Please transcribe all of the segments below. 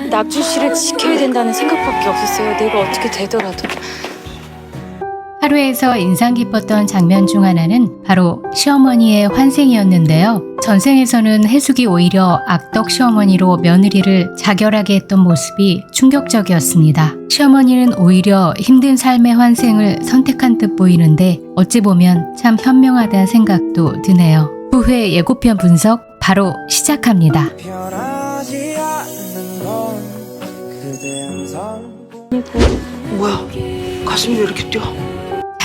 낙주 씨를 지켜야 된다는 생각밖에 없었어요. 내가 어떻게 되더라도. 하루에서 인상 깊었던 장면 중 하나는 바로 시어머니의 환생이었는데요. 전생에서는 해숙이 오히려 악덕 시어머니로 며느리를 자결하게 했던 모습이 충격적이었습니다. 시어머니는 오히려 힘든 삶의 환생을 선택한 듯 보이는데 어찌 보면 참 현명하다는 생각도 드네요. 후회 예고편 분석 바로 시작합니다. 뭐야? 가슴이 왜 이렇게 뛰어?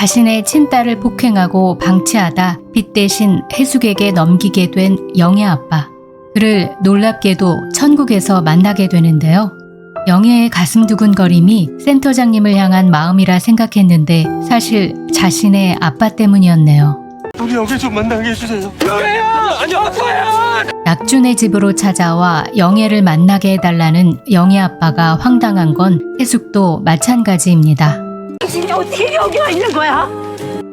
자신의 친딸을 폭행하고 방치하다 빚 대신 해숙에게 넘기게 된 영애 아빠. 그를 놀랍게도 천국에서 만나게 되는데요. 영애의 가슴 두근거림이 센터장님을 향한 마음이라 생각했는데 사실 자신의 아빠 때문이었네요. 우리 영애 좀 만나게 해주세요. 영애야! 아니 아빠야! 낙준의 집으로 찾아와 영애를 만나게 해달라는 영애 아빠가 황당한 건 해숙도 마찬가지입니다. 당신이 어떻게 여기 와 있는 거야?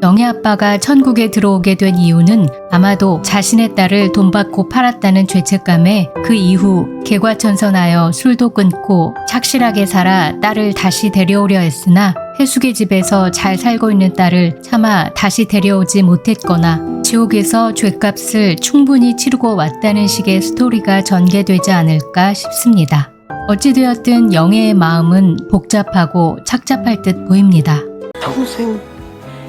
영애 아빠가 천국에 들어오게 된 이유는 아마도 자신의 딸을 돈 받고 팔았다는 죄책감에 그 이후 개과천선하여 술도 끊고 착실하게 살아 딸을 다시 데려오려 했으나 해숙의 집에서 잘 살고 있는 딸을 차마 다시 데려오지 못했거나 지옥에서 죄값을 충분히 치르고 왔다는 식의 스토리가 전개되지 않을까 싶습니다. 어찌되었든 영애의 마음은 복잡하고 착잡할 듯 보입니다. 평생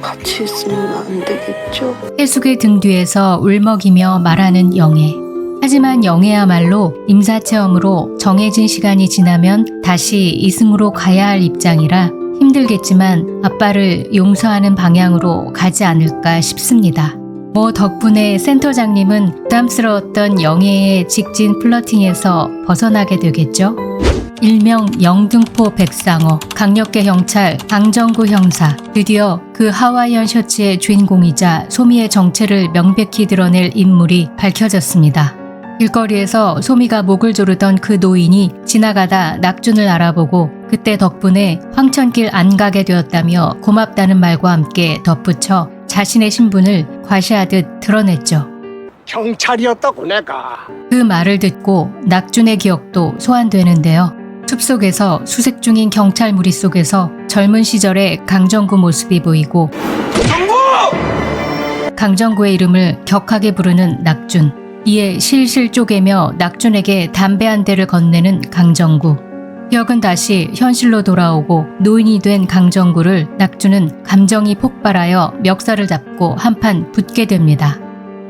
같이 있으면 안 되겠죠? 해숙의 등 뒤에서 울먹이며 말하는 영애. 하지만 영애야말로 임사체험으로 정해진 시간이 지나면 다시 이승으로 가야 할 입장이라 힘들겠지만 아빠를 용서하는 방향으로 가지 않을까 싶습니다. 뭐 덕분에 센터장님은 부담스러웠던 영애의 직진 플러팅에서 벗어나게 되겠죠? 일명 영등포 백상어, 강력계 경찰 강정구 형사. 드디어 그 하와이안 셔츠의 주인공이자 소미의 정체를 명백히 드러낼 인물이 밝혀졌습니다. 길거리에서 소미가 목을 조르던 그 노인이 지나가다 낙준을 알아보고 그때 덕분에 황천길 안 가게 되었다며 고맙다는 말과 함께 덧붙여 자신의 신분을 과시하듯 드러냈죠. 경찰이었다고 내가. 그 말을 듣고 낙준의 기억도 소환되는데요. 숲속에서 수색 중인 경찰 무리 속에서 젊은 시절의 강정구 모습이 보이고 강정구의 이름을 격하게 부르는 낙준. 이에 실실 쪼개며 낙준에게 담배 한 대를 건네는 강정구. 기억은 다시 현실로 돌아오고 노인이 된 강정구를 낙준은 감정이 폭발하여 멱살을 잡고 한판 붙게 됩니다.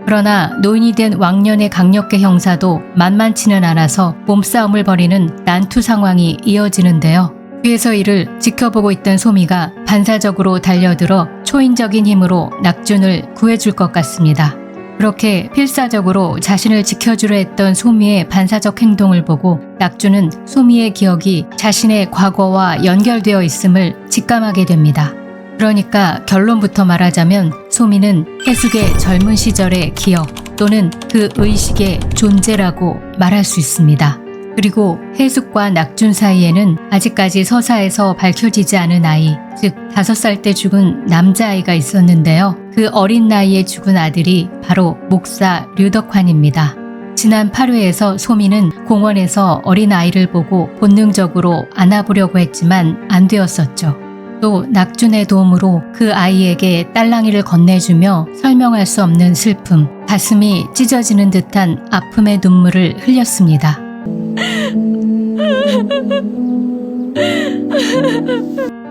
그러나 노인이 된 왕년의 강력계 형사도 만만치는 않아서 몸싸움을 벌이는 난투 상황이 이어지는데요. 뒤에서 이를 지켜보고 있던 소미가 반사적으로 달려들어 초인적인 힘으로 낙준을 구해줄 것 같습니다. 그렇게 필사적으로 자신을 지켜주려 했던 소미의 반사적 행동을 보고 낙준은 소미의 기억이 자신의 과거와 연결되어 있음을 직감하게 됩니다. 그러니까 결론부터 말하자면 소미는 해숙의 젊은 시절의 기억 또는 그 의식의 존재라고 말할 수 있습니다. 그리고 해숙과 낙준 사이에는 아직까지 서사에서 밝혀지지 않은 아이, 즉 5살 때 죽은 남자아이가 있었는데요. 그 어린 나이에 죽은 아들이 바로 목사 류덕환입니다. 지난 8회에서 소미는 공원에서 어린 아이를 보고 본능적으로 안아보려고 했지만 안 되었었죠. 또 낙준의 도움으로 그 아이에게 딸랑이를 건네주며 설명할 수 없는 슬픔, 가슴이 찢어지는 듯한 아픔의 눈물을 흘렸습니다.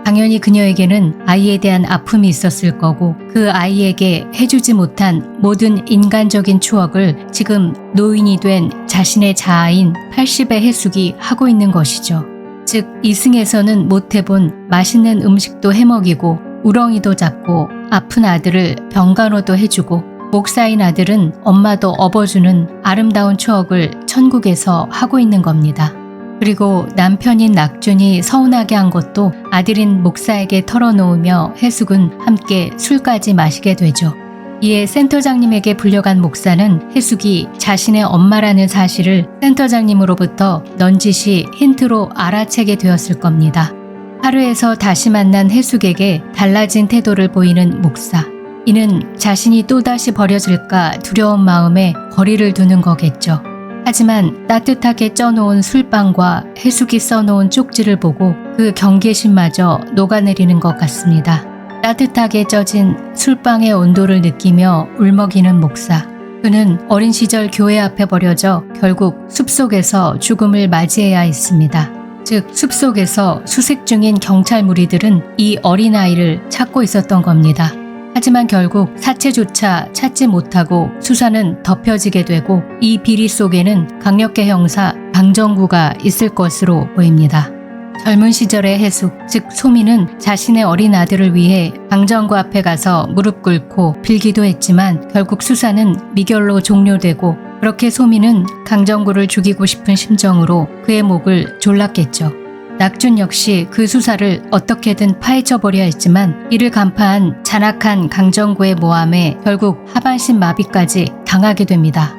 당연히 그녀에게는 아이에 대한 아픔이 있었을 거고 그 아이에게 해주지 못한 모든 인간적인 추억을 지금 노인이 된 자신의 자아인 80의 해숙이 하고 있는 것이죠. 즉 이승에서는 못해본 맛있는 음식도 해먹이고 우렁이도 잡고 아픈 아들을 병간호도 해주고 목사인 아들은 엄마도 업어주는 아름다운 추억을 천국에서 하고 있는 겁니다. 그리고 남편인 낙준이 서운하게 한 것도 아들인 목사에게 털어놓으며 해숙은 함께 술까지 마시게 되죠. 이에 센터장님에게 불려간 목사는 해숙이 자신의 엄마라는 사실을 센터장님으로부터 넌지시 힌트로 알아채게 되었을 겁니다. 하루에서 다시 만난 해숙에게 달라진 태도를 보이는 목사. 이는 자신이 또다시 버려질까 두려운 마음에 거리를 두는 거겠죠. 하지만 따뜻하게 쪄놓은 술빵과 해숙이 써놓은 쪽지를 보고 그 경계심마저 녹아내리는 것 같습니다. 따뜻하게 쪄진 술빵의 온도를 느끼며 울먹이는 목사. 그는 어린 시절 교회 앞에 버려져 결국 숲속에서 죽음을 맞이해야 했습니다. 즉 숲속에서 수색 중인 경찰 무리들은 이 어린아이를 찾고 있었던 겁니다. 하지만 결국 사체조차 찾지 못하고 수사는 덮여지게 되고 이 비리 속에는 강력계 형사 강정구가 있을 것으로 보입니다. 젊은 시절의 해숙, 즉 소민은 자신의 어린 아들을 위해 강정구 앞에 가서 무릎 꿇고 빌기도 했지만 결국 수사는 미결로 종료되고 그렇게 소민은 강정구를 죽이고 싶은 심정으로 그의 목을 졸랐겠죠. 낙준 역시 그 수사를 어떻게든 파헤쳐버려야 했지만 이를 간파한 잔악한 강정구의 모함에 결국 하반신 마비까지 당하게 됩니다.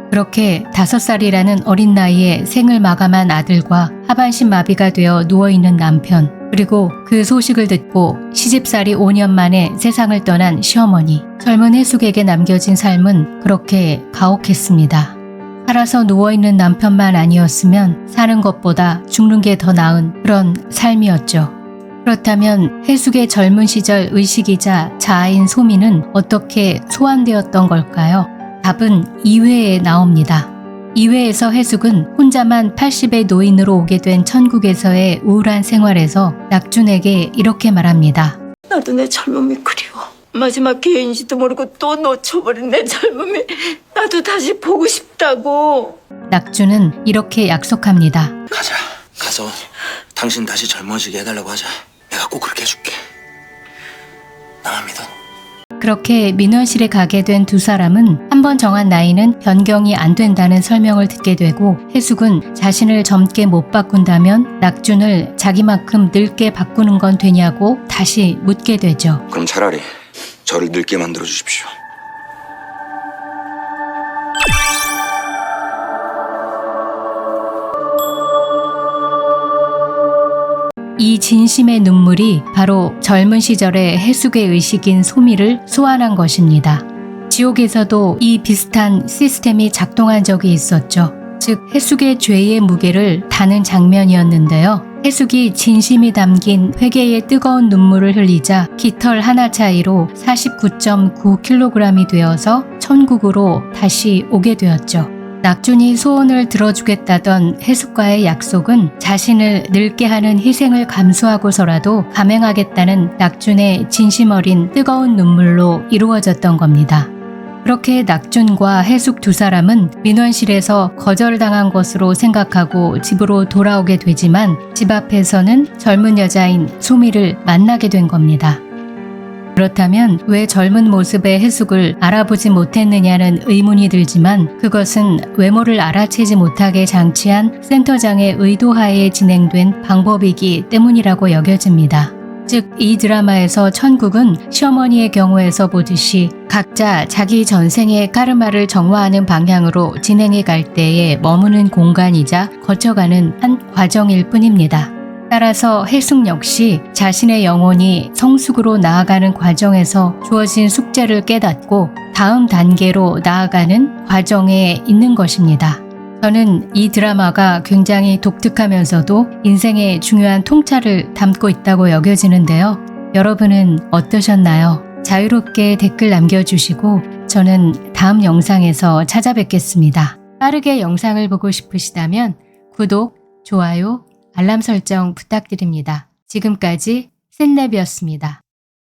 그렇게 5살이라는 어린 나이에 생을 마감한 아들과 하반신 마비가 되어 누워있는 남편, 그리고 그 소식을 듣고 시집살이 5년 만에 세상을 떠난 시어머니, 젊은 해숙에게 남겨진 삶은 그렇게 가혹했습니다. 살아서 누워있는 남편만 아니었으면 사는 것보다 죽는 게 더 나은 그런 삶이었죠. 그렇다면 해숙의 젊은 시절 의식이자 자아인 소민은 어떻게 소환되었던 걸까요? 답은 2회에 나옵니다. 2회에서 해숙은 혼자만 80의 노인으로 오게 된 천국에서의 우울한 생활에서 낙준에게 이렇게 말합니다. 나도 내 젊음이 그리워. 마지막 기회인지도 모르고 또 놓쳐버린 내 젊음이 나도 다시 보고 싶다고. 낙준은 이렇게 약속합니다. 가자. 가서 당신 다시 젊어지게 해달라고 하자. 내가 꼭 그렇게 해줄게. 나만 믿어. 그렇게 민원실에 가게 된 두 사람은 한 번 정한 나이는 변경이 안 된다는 설명을 듣게 되고 해숙은 자신을 젊게 못 바꾼다면 낙준을 자기만큼 늙게 바꾸는 건 되냐고 다시 묻게 되죠. 그럼 차라리 저를 늙게 만들어 주십시오. 이 진심의 눈물이 바로 젊은 시절의 해숙의 의식인 소미를 소환한 것입니다. 지옥에서도 이 비슷한 시스템이 작동한 적이 있었죠. 즉 해숙의 죄의 무게를 다는 장면이었는데요. 해숙이 진심이 담긴 회개의 뜨거운 눈물을 흘리자 깃털 하나 차이로 49.9kg이 되어서 천국으로 다시 오게 되었죠. 낙준이 소원을 들어주겠다던 해숙과의 약속은 자신을 늙게 하는 희생을 감수하고서라도 감행하겠다는 낙준의 진심 어린 뜨거운 눈물로 이루어졌던 겁니다. 그렇게 낙준과 해숙 두 사람은 민원실에서 거절당한 것으로 생각하고 집으로 돌아오게 되지만 집 앞에서는 젊은 여자인 소미를 만나게 된 겁니다. 그렇다면 왜 젊은 모습의 해숙을 알아보지 못했느냐는 의문이 들지만 그것은 외모를 알아채지 못하게 장치한 센터장의 의도하에 진행된 방법이기 때문이라고 여겨집니다. 즉, 이 드라마에서 천국은 시어머니의 경우에서 보듯이 각자 자기 전생의 카르마를 정화하는 방향으로 진행해 갈 때에 머무는 공간이자 거쳐가는 한 과정일 뿐입니다. 따라서 해숙 역시 자신의 영혼이 성숙으로 나아가는 과정에서 주어진 숙제를 깨닫고 다음 단계로 나아가는 과정에 있는 것입니다. 저는 이 드라마가 굉장히 독특하면서도 인생의 중요한 통찰을 담고 있다고 여겨지는데요. 여러분은 어떠셨나요? 자유롭게 댓글 남겨주시고 저는 다음 영상에서 찾아뵙겠습니다. 빠르게 영상을 보고 싶으시다면 구독, 좋아요, 알람 설정 부탁드립니다. 지금까지 샌랩이었습니다.